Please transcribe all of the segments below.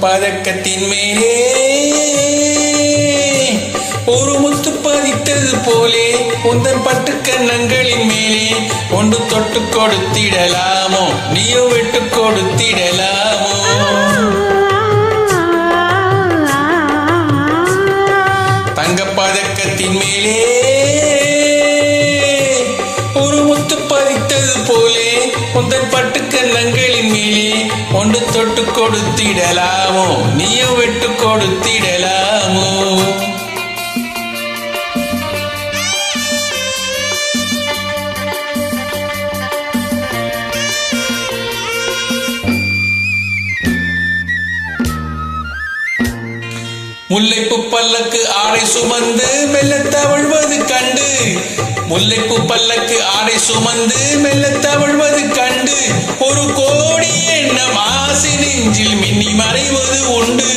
பதக்கத்தின் மேலே ஒரு முத்து பதித்தது போலே உந்தன் பட்டு கண்ணங்களின் மேலே ஒன்று தொட்டு கொடுத்திடலாமோ நீயோ விட்டு கொடுத்திடலாமோ தங்க பதக்கத்தின் மேலே ஒரு முத்து பதித்தது போலே உந்தன் பட்டு கண்ணங்களின் மேலே ஒன்று தொட்டு கொடுத்திடலாமோ நீயோ விட்டு கொடுத்திடலாமோ முல்லைப்பூ பல்லக்கு ஆடை சுமந்து மெல்ல தவழ்வது கண்டு முல்லைப்பூ பல்லக்கு ஆடை சுமந்து மெல்ல தவழ்வது கண்டு ஒரு கோடி எண்ணம் ஆசை நெஞ்சில் மின்னி மறைவது உண்டு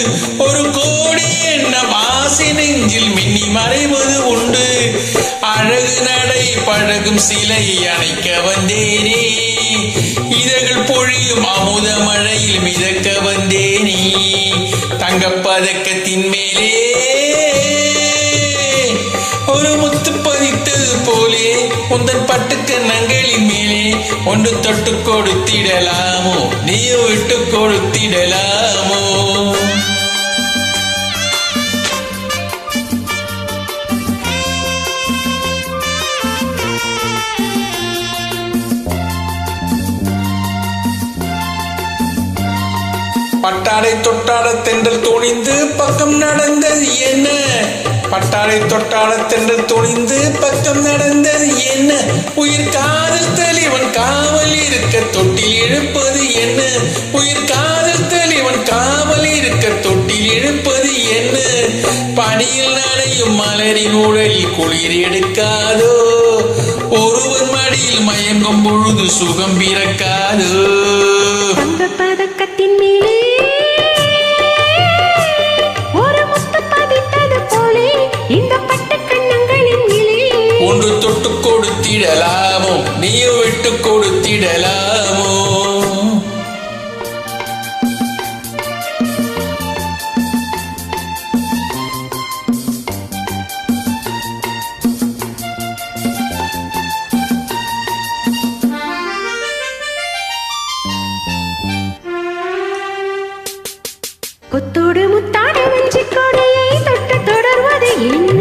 ஒரு கோடி எண்ணம் ஆசை நெஞ்சில் மின்னி மறைவது உண்டு அழகு நடை பழகும் சிலை அணைக்க வந்தேனே இதழ்கள் பொழியும் அமுத மழையில் மிதக்க வந்தேனே தங்கப்பதக்கத்தின் மேலே ஒரு முத்து பதித்தது போலே உந்தன் பட்டு கண்ணங்களின் மேலே ஒன்று தொட்டு கொடுத்திடலாமோ நீயோ விட்டு கொடுத்திடலாமோ பட்டாடை தொட்டாட தென்றல் துணிந்து பக்கம் நடந்தது என்ன பட்டாடை தொட்டாட தென்றல் துணிந்து பக்கம் நடந்தது என்ன உயிர் காதல் தலைவன் காவல் இருக்க தொட்டில் இழுப்பது என்ன உயிர் காதல் தலைவன் காவல் இருக்க தொட்டில் இழுப்பது என்ன பனியில் நனையும் மலரின் உடலில் குளிர் எடுக்காதோ ஒருவன் மடியில் மயங்கும் பொழுது சுகம் பிறக்காதோ பதக்கத்தின் மேலே ஒரு முத்து பதித்தது போலே இந்த பட்டு கண்ணங்களின் மேலே ஒன்று தொட்டு கொடுத்திடலாமோ நீயோ விட்டு கொடுத்திடலாமோ கொத்தோடு முத்தாடு வெஞ்சி கொடியை தொட்டு தொடர்வது என்ன